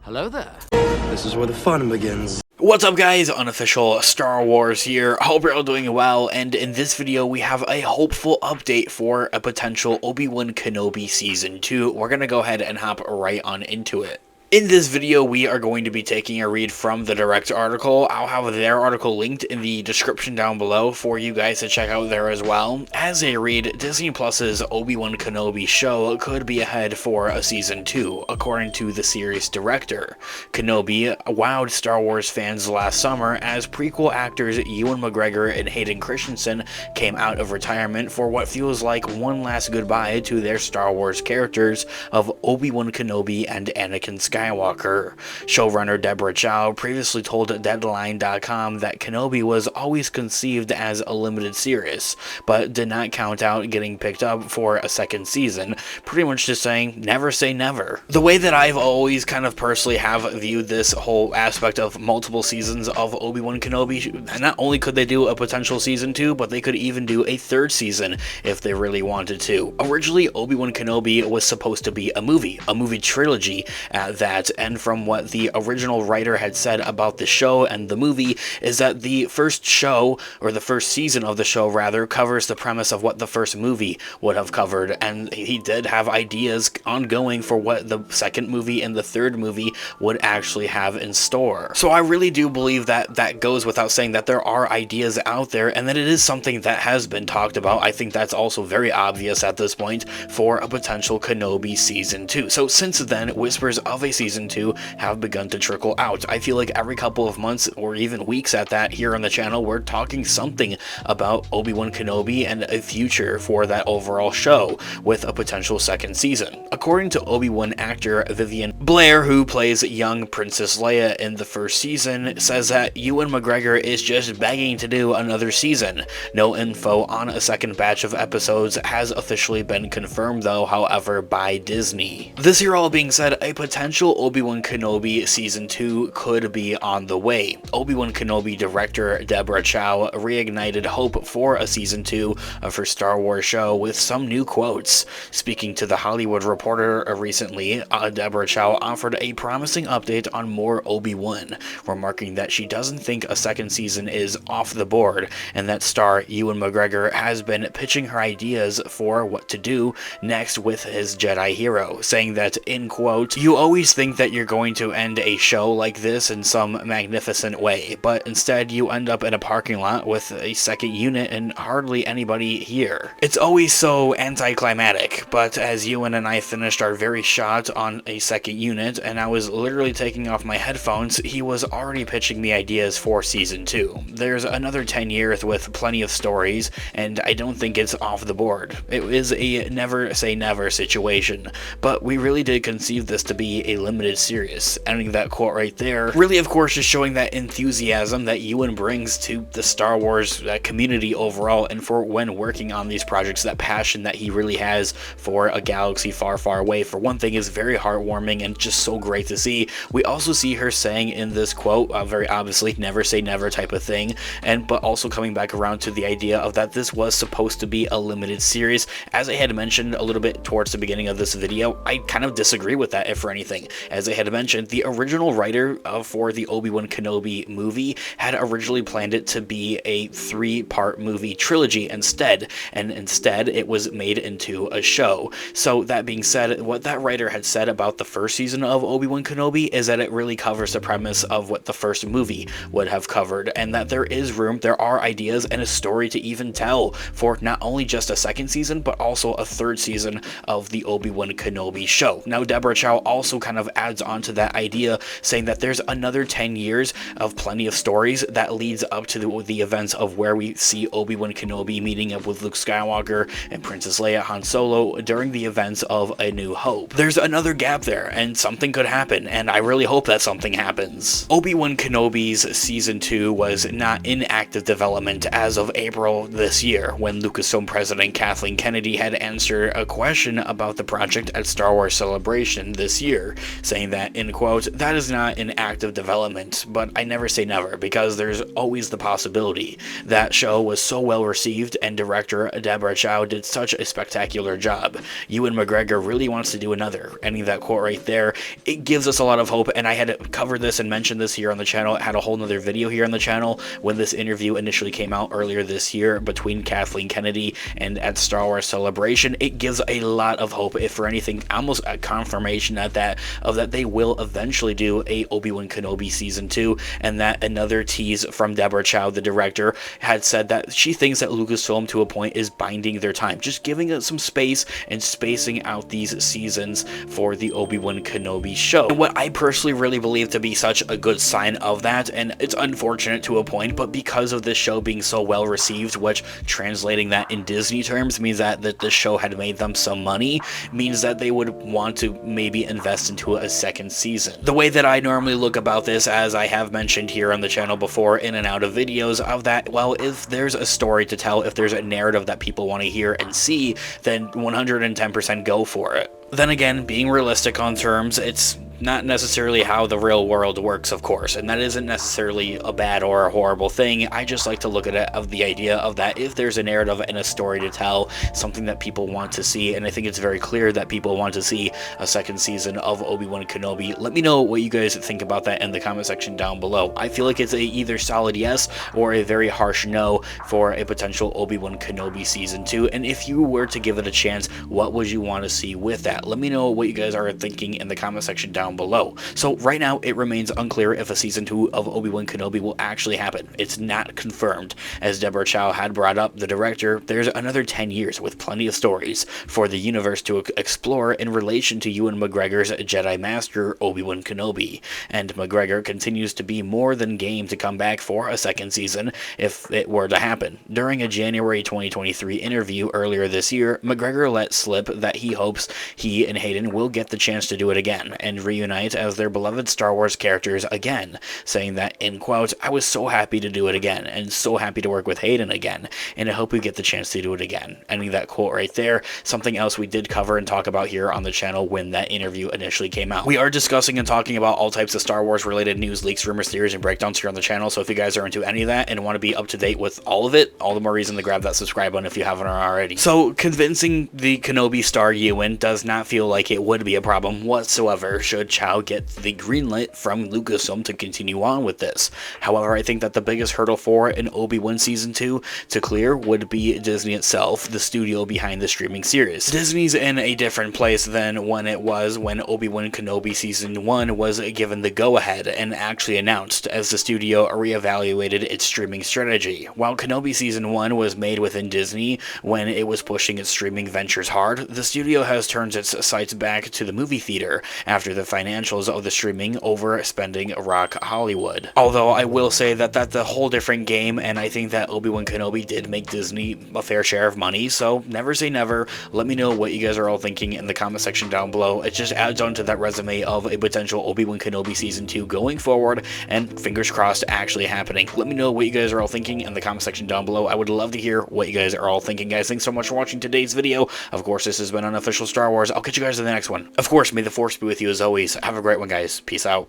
Hello there. This is where the fun begins. What's up guys, Unofficial Star Wars here, hope you're all doing well, and in this video we have a hopeful update for a potential Obi-Wan Kenobi Season 2. We're gonna go ahead and hop right on into it. In this video, we are going to be taking a read from the direct article. I'll have their article linked in the description down below for you guys to check out there as well. As a read, Disney Plus's Obi-Wan Kenobi show could be ahead for a Season 2, according to the series director. Kenobi wowed Star Wars fans last summer as prequel actors Ewan McGregor and Hayden Christensen came out of retirement for what feels like one last goodbye to their Star Wars characters of Obi-Wan Kenobi and Anakin Skywalker. Showrunner Deborah Chow previously told Deadline.com that Kenobi was always conceived as a limited series, but did not count out getting picked up for a second season, pretty much just saying never say never. The way that I've always kind of personally have viewed this whole aspect of multiple seasons of Obi-Wan Kenobi, not only could they do a potential season 2, but they could even do a third season if they really wanted to. Originally, Obi-Wan Kenobi was supposed to be a movie trilogy at that. And from what the original writer had said about the show and the movie is that the first show, or the first season of the show rather, covers the premise of what the first movie would have covered, and he did have ideas ongoing for what the second movie and the third movie would actually have in store. So I really do believe that that goes without saying that there are ideas out there and that it is something that has been talked about. I think that's also very obvious at this point for a potential Kenobi Season 2. So since then, whispers of a Season 2 have begun to trickle out. I feel like every couple of months or even weeks at that here on the channel, we're talking something about Obi-Wan Kenobi and a future for that overall show with a potential second season. According to Obi-Wan actor Vivian Blair, who plays young Princess Leia in the first season, says that Ewan McGregor is just begging to do another season. No info on a second batch of episodes has officially been confirmed though, however, by Disney. This here all being said, a potential Obi-Wan Kenobi Season 2 could be on the way. Obi-Wan Kenobi director Deborah Chow reignited hope for a Season 2 of her Star Wars show with some new quotes. Speaking to The Hollywood Reporter recently, Deborah Chow offered a promising update on more Obi-Wan, remarking that she doesn't think a second season is off the board, and that star Ewan McGregor has been pitching her ideas for what to do next with his Jedi hero, saying that, in quote, "You always think that you're going to end a show like this in some magnificent way, but instead you end up in a parking lot with a second unit and hardly anybody here. It's always so anticlimactic, but as Ewan and I finished our very shot on a second unit and I was literally taking off my headphones, he was already pitching the ideas for Season 2. There's another 10 years with plenty of stories, and I don't think it's off the board. It is a never say never situation, but we really did conceive this to be a limited series." Ending that quote right there, really of course just showing that enthusiasm that Ewan brings to the Star Wars community overall, and for when working on these projects, that passion that he really has for a galaxy far, far away, for one thing, is very heartwarming and just so great to see. We also see her saying in this quote, very obviously, never say never type of thing, but also coming back around to the idea of that this was supposed to be a limited series. As I had mentioned a little bit towards the beginning of this video, I kind of disagree with that, if for anything. As I had mentioned, the original writer for the Obi-Wan Kenobi movie had originally planned it to be a 3-part movie trilogy instead, and instead it was made into a show. So that being said, what that writer had said about the first season of Obi-Wan Kenobi is that it really covers the premise of what the first movie would have covered, and that there is room, there are ideas and a story to even tell for not only just a second season, but also a third season of the Obi-Wan Kenobi show. Now, Deborah Chow also kind of adds on to that idea, saying that there's another 10 years of plenty of stories that leads up to the events of where we see Obi-Wan Kenobi meeting up with Luke Skywalker and Princess Leia, Han Solo, during the events of A New Hope. There's another gap there, and something could happen, and I really hope that something happens. Obi-Wan Kenobi's Season 2 was not in active development as of April this year, when Lucasfilm President Kathleen Kennedy had answered a question about the project at Star Wars Celebration this year. saying that, in quotes, that is not in active development, but I never say never, because there's always the possibility. That show was so well received, and director Deborah Chow did such a spectacular job. Ewan McGregor really wants to do another. Ending that quote right there, it gives us a lot of hope, and I had covered this and mentioned this here on the channel. I had a whole nother video here on the channel when this interview initially came out earlier this year between Kathleen Kennedy and at Star Wars Celebration. It gives a lot of hope, if for anything, almost a confirmation at that, of that they will eventually do a Obi-Wan Kenobi Season 2, and that another tease from Deborah Chow, the director, had said that she thinks that Lucasfilm, to a point, is binding their time, just giving it some space and spacing out these seasons for the Obi-Wan Kenobi show. And what I personally really believe to be such a good sign of that, and it's unfortunate to a point, but because of this show being so well received, which translating that in Disney terms means that the show had made them some money, means that they would want to maybe invest into a second season. The way that I normally look about this, as I have mentioned here on the channel before in and out of videos, of that, well, if there's a story to tell, if there's a narrative that people want to hear and see, then 110% go for it. Then again, being realistic on terms, it's not necessarily how the real world works, of course, and that isn't necessarily a bad or a horrible thing. I just like to look at it of the idea of that if there's a narrative and a story to tell, something that people want to see, and I think it's very clear that people want to see a second season of Obi-Wan Kenobi. Let me know what you guys think about that in the comment section down below. I feel like it's a either solid yes or a very harsh no for a potential Obi-Wan Kenobi Season 2, and if you were to give it a chance, what would you want to see with that? Let me know what you guys are thinking in the comment section down below. So right now it remains unclear if a Season 2 of Obi-Wan Kenobi will actually happen. It's not confirmed. As Deborah Chow had brought up, the director, there's another 10 years with plenty of stories for the universe to explore in relation to Ewan McGregor's Jedi Master Obi-Wan Kenobi, and McGregor continues to be more than game to come back for a second season if it were to happen. During a January 2023 interview earlier this year, McGregor let slip that he hopes he and Hayden will get the chance to do it again and reunite as their beloved Star Wars characters again, saying that, in quotes, I was so happy to do it again and so happy to work with Hayden again, and I hope we get the chance to do it again. Ending that quote right there, something else we did cover and talk about here on the channel when that interview initially came out. We are discussing and talking about all types of Star Wars related news, leaks, rumors, theories, and breakdowns here on the channel, so if you guys are into any of that and want to be up to date with all of it, all the more reason to grab that subscribe button if you haven't already. So convincing the Kenobi star Ewan does not feel like it would be a problem whatsoever should Chow get the green light from Lucasfilm to continue on with this. However, I think that the biggest hurdle for an Obi-Wan Season 2 to clear would be Disney itself, the studio behind the streaming series. Disney's in a different place than when it was when Obi-Wan Kenobi Season 1 was given the go-ahead and actually announced, as the studio reevaluated its streaming strategy. While Kenobi Season 1 was made within Disney when it was pushing its streaming ventures hard, the studio has turned its sights back to the movie theater after the financials of the streaming overspending rock Hollywood. Although I will say that that's a whole different game, and I think that Obi-Wan Kenobi did make Disney a fair share of money, so never say never. Let me know what you guys are all thinking in the comment section down below. It just adds on to that resume of a potential Obi-Wan Kenobi Season 2 going forward, and fingers crossed actually happening. Let me know what you guys are all thinking in the comment section down below. I would love to hear what you guys are all thinking, guys. Thanks so much for watching today's video. Of course, this has been Unofficial Star Wars. I'll catch you guys in the next one. Of course, may the Force be with you as always. Have a great one, guys. Peace out.